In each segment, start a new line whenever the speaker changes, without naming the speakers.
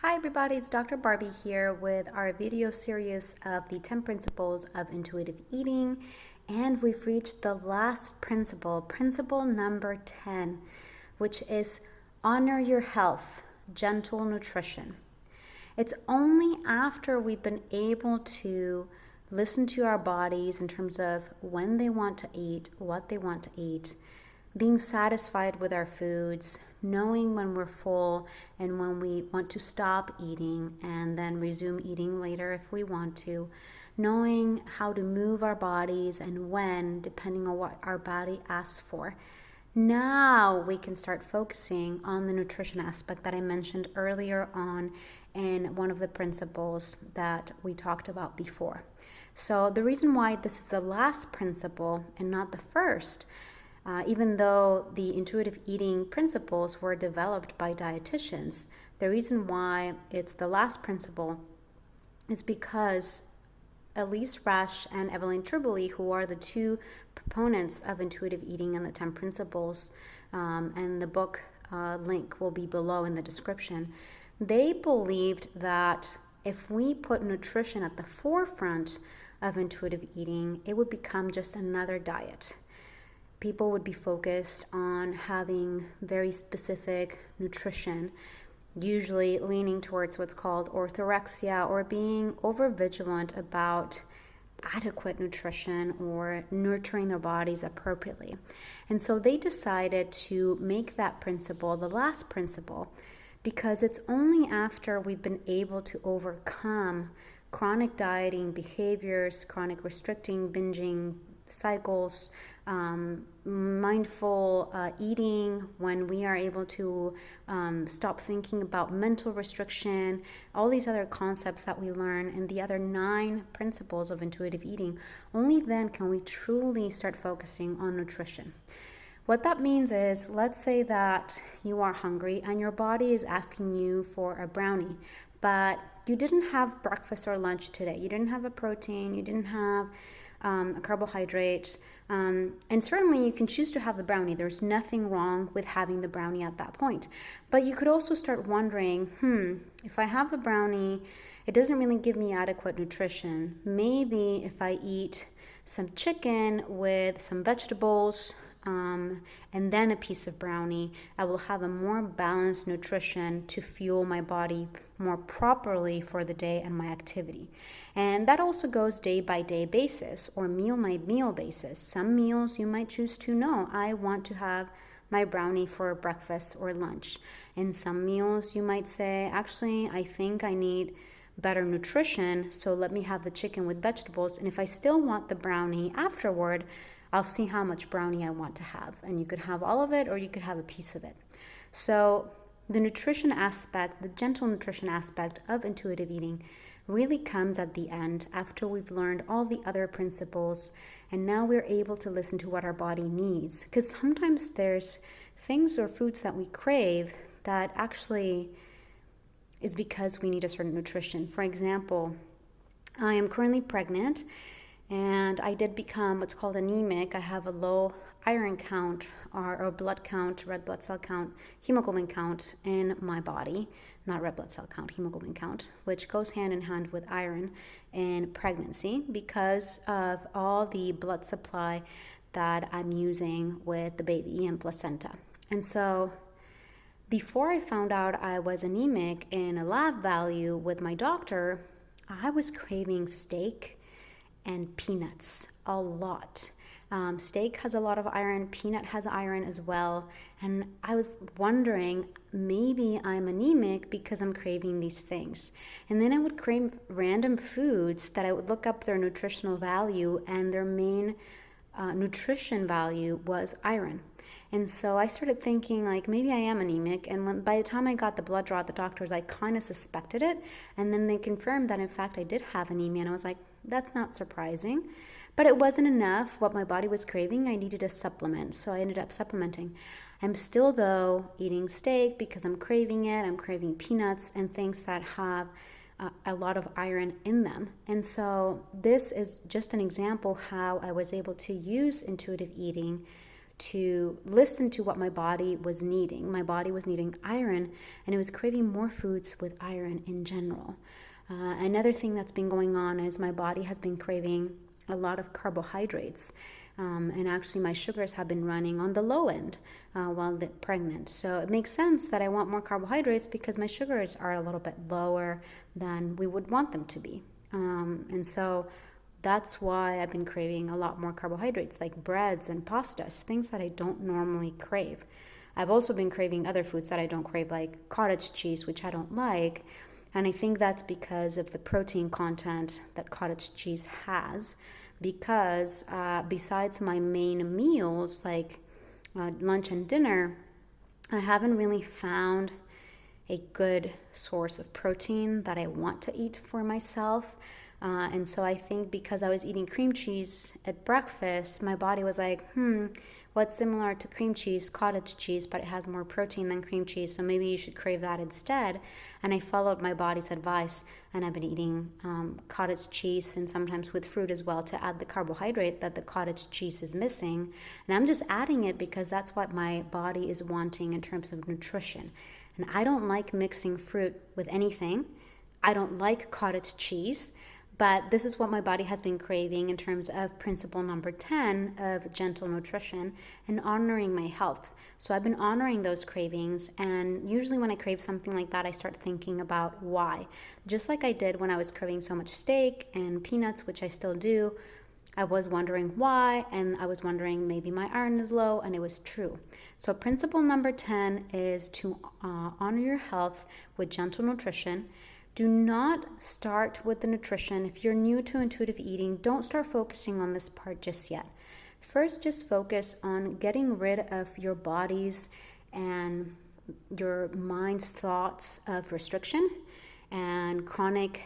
Hi everybody, it's Dr. Barby here with our video series of the 10 principles of intuitive eating, and we've reached the last principle number 10, which is honor your health, gentle nutrition. It's only after we've been able to listen to our bodies in terms of when they want to eat, what they want to eat, being satisfied with our foods, knowing when we're full and when we want to stop eating and then resume eating later if we want to, knowing how to move our bodies and when, depending on what our body asks for. Now we can start focusing on the nutrition aspect that I mentioned earlier on in one of the principles that we talked about before. So the reason why this is the last principle and not the first, even though the intuitive eating principles were developed by dietitians, the reason why it's the last principle is because Elise Resch and Evelyn Tribole, who are the two proponents of intuitive eating and the 10 principles, and the book link will be below in the description, they believed that if we put nutrition at the forefront of intuitive eating, it would become just another diet. People would be focused on having very specific nutrition, usually leaning towards what's called orthorexia, or being overvigilant about adequate nutrition or nurturing their bodies appropriately. And so they decided to make that principle the last principle, because it's only after we've been able to overcome chronic dieting behaviors, chronic restricting, binging cycles, mindful eating, when we are able to stop thinking about mental restriction, all these other concepts that we learn in the other 9 principles of intuitive eating, only then can we truly start focusing on nutrition. What that means is, let's say that you are hungry and your body is asking you for a brownie, but you didn't have breakfast or lunch today. You didn't have a protein, you didn't have a carbohydrate, and certainly you can choose to have the brownie. There's nothing wrong with having the brownie at that point. But you could also start wondering, if I have the brownie, it doesn't really give me adequate nutrition. Maybe if I eat some chicken with some vegetables, and then a piece of brownie, I will have a more balanced nutrition to fuel my body more properly for the day and my activity. And that also goes day by day basis or meal by meal basis. Some meals you might choose to know, I want to have my brownie for breakfast or lunch. In some meals you might say, actually, I think I need better nutrition, so let me have the chicken with vegetables. And if I still want the brownie afterward, I'll see how much brownie I want to have. And you could have all of it or you could have a piece of it. So the nutrition aspect, the gentle nutrition aspect of intuitive eating really comes at the end, after we've learned all the other principles and now we're able to listen to what our body needs. Because sometimes there's things or foods that we crave that actually is because we need a certain nutrition. For example, I am currently pregnant and I did become what's called anemic. I have a low iron count or blood count, red blood cell count, hemoglobin count in my body, not red blood cell count, hemoglobin count, which goes hand in hand with iron in pregnancy because of all the blood supply that I'm using with the baby and placenta. And so before I found out I was anemic in a lab value with my doctor, I was craving steak and peanuts a lot. Steak has a lot of iron, peanut has iron as well. And I was wondering, maybe I'm anemic because I'm craving these things. And then I would crave random foods that I would look up their nutritional value, and their main nutrition value was iron. And so I started thinking, like, maybe I am anemic. And by the time I got the blood draw at the doctor's, I kind of suspected it. And then they confirmed that, in fact, I did have anemia. And I was like, that's not surprising. But it wasn't enough. What my body was craving, I needed a supplement. So I ended up supplementing. I'm still, though, eating steak because I'm craving it. I'm craving peanuts and things that have a lot of iron in them. And so this is just an example how I was able to use intuitive eating to listen to what my body was needing. My body was needing iron, and it was craving more foods with iron in general. Another thing that's been going on is my body has been craving a lot of carbohydrates. And actually, my sugars have been running on the low end while pregnant. So it makes sense that I want more carbohydrates because my sugars are a little bit lower than we would want them to be. And so that's why I've been craving a lot more carbohydrates, like breads and pastas, things that I don't normally crave. I've also been craving other foods that I don't crave, like cottage cheese, which I don't like. And I think that's because of the protein content that cottage cheese has. Because besides my main meals, like lunch and dinner, I haven't really found a good source of protein that I want to eat for myself. And so I think because I was eating cream cheese at breakfast, my body was like, what's similar to cream cheese? Cottage cheese, but it has more protein than cream cheese, so maybe you should crave that instead. And I followed my body's advice, and I've been eating cottage cheese and sometimes with fruit as well to add the carbohydrate that the cottage cheese is missing. And I'm just adding it because that's what my body is wanting in terms of nutrition. And I don't like mixing fruit with anything. I don't like cottage cheese. But this is what my body has been craving in terms of principle number 10 of gentle nutrition and honoring my health. So I've been honoring those cravings, and usually when I crave something like that, I start thinking about why. Just like I did when I was craving so much steak and peanuts, which I still do, I was wondering why, and I was wondering maybe my iron is low, and it was true. So principle number 10 is to honor your health with gentle nutrition. Do not start with the nutrition. If you're new to intuitive eating, don't start focusing on this part just yet. First, just focus on getting rid of your body's and your mind's thoughts of restriction and chronic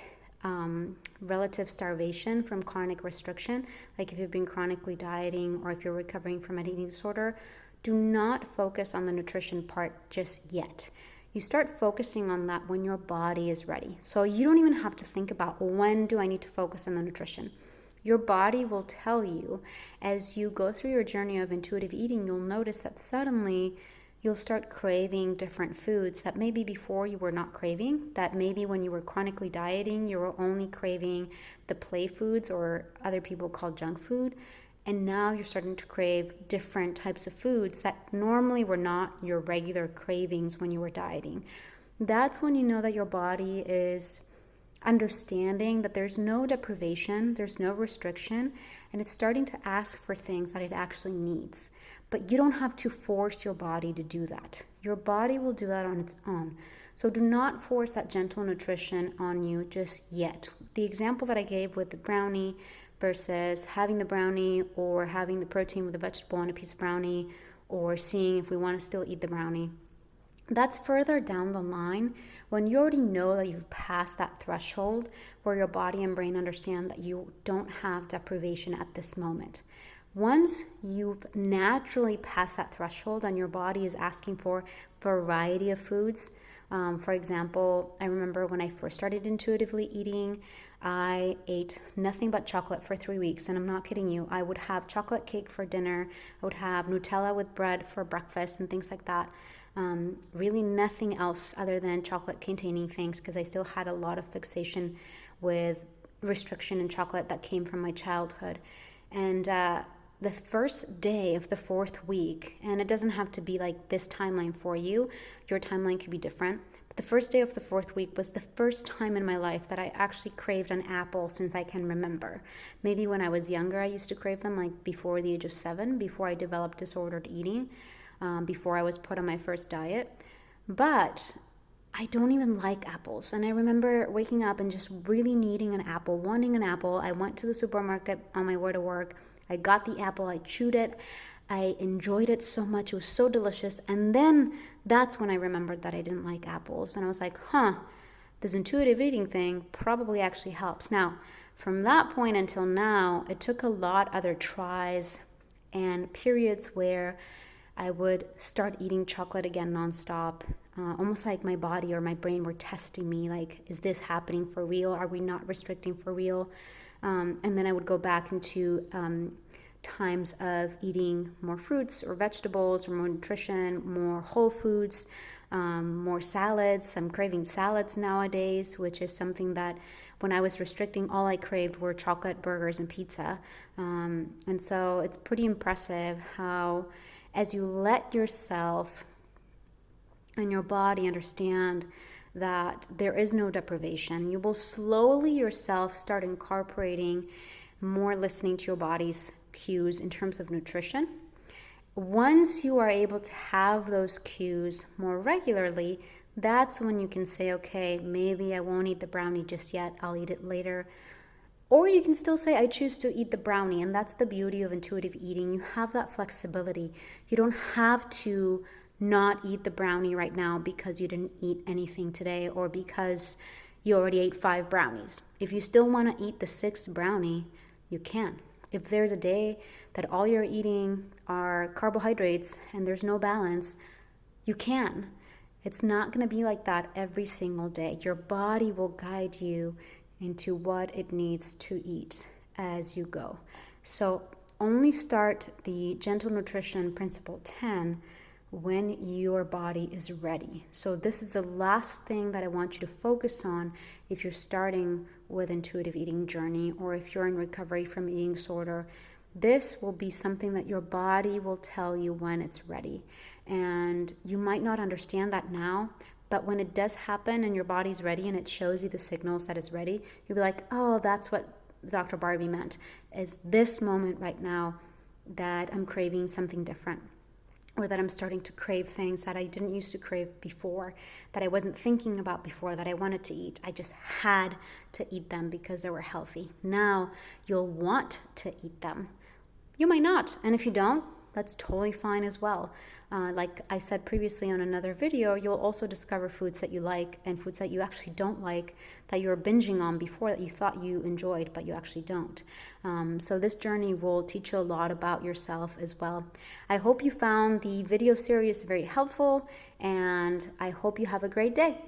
relative starvation from chronic restriction. Like if you've been chronically dieting or if you're recovering from an eating disorder, do not focus on the nutrition part just yet. You start focusing on that when your body is ready. So you don't even have to think about when do I need to focus on the nutrition. Your body will tell you as you go through your journey of intuitive eating, you'll notice that suddenly you'll start craving different foods that maybe before you were not craving, that maybe when you were chronically dieting, you were only craving the play foods or other people call junk food. And now you're starting to crave different types of foods that normally were not your regular cravings when you were dieting. That's when you know that your body is understanding that there's no deprivation, there's no restriction, and it's starting to ask for things that it actually needs. But you don't have to force your body to do that. Your body will do that on its own. So do not force that gentle nutrition on you just yet. The example that I gave with the brownie versus having the brownie or having the protein with a vegetable and a piece of brownie or seeing if we want to still eat the brownie. That's further down the line when you already know that you've passed that threshold where your body and brain understand that you don't have deprivation at this moment. Once you've naturally passed that threshold and your body is asking for variety of foods, for example, I remember when I first started intuitively eating, I ate nothing but chocolate for 3 weeks, and I'm not kidding you. I would have chocolate cake for dinner, I would have Nutella with bread for breakfast and things like that. Really nothing else other than chocolate containing things because I still had a lot of fixation with restriction in chocolate that came from my childhood. And the first day of the 4th week, and it doesn't have to be like this timeline for you, your timeline could be different, but the first day of the 4th week was the first time in my life that I actually craved an apple since I can remember. Maybe when I was younger I used to crave them, like before the age of 7, before I developed disordered eating, before I was put on my first diet. But I don't even like apples. And I remember waking up and just really needing an apple, wanting an apple. I went to the supermarket on my way to work. I got the apple, I chewed it, I enjoyed it so much, it was so delicious. And then that's when I remembered that I didn't like apples. And I was like, this intuitive eating thing probably actually helps. Now, from that point until now, it took a lot other tries and periods where I would start eating chocolate again nonstop, almost like my body or my brain were testing me, like, is this happening for real? Are we not restricting for real? And then I would go back into times of eating more fruits or vegetables or more nutrition, more whole foods, more salads. I'm craving salads nowadays, which is something that when I was restricting, all I craved were chocolate burgers and pizza. And so it's pretty impressive how, as you let yourself and your body understand that there is no deprivation, you will slowly yourself start incorporating more listening to your body's cues in terms of nutrition. Once you are able to have those cues more regularly, that's when you can say, okay, maybe I won't eat the brownie just yet, I'll eat it later. Or you can still say, I choose to eat the brownie. And that's the beauty of intuitive eating. You have that flexibility. You don't have to not eat the brownie right now because you didn't eat anything today or because you already ate 5 brownies. If you still want to eat the 6th brownie, you can. If there's a day that all you're eating are carbohydrates and there's no balance, you can. It's not going to be like that every single day. Your body will guide you into what it needs to eat as you go. So only start the gentle nutrition principle 10 when your body is ready. So this is the last thing that I want you to focus on if you're starting with intuitive eating journey or if you're in recovery from eating disorder. This will be something that your body will tell you when it's ready. And you might not understand that now, but when it does happen and your body's ready and it shows you the signals that it's ready, you'll be like, oh, that's what Dr. Barby meant, is this moment right now that I'm craving something different, or that I'm starting to crave things that I didn't used to crave before, that I wasn't thinking about before, that I wanted to eat. I just had to eat them because they were healthy. Now you'll want to eat them. You might not, and if you don't, that's totally fine as well. Like I said previously on another video, you'll also discover foods that you like and foods that you actually don't like, that you were binging on before that you thought you enjoyed, but you actually don't. So this journey will teach you a lot about yourself as well. I hope you found the video series very helpful, and I hope you have a great day.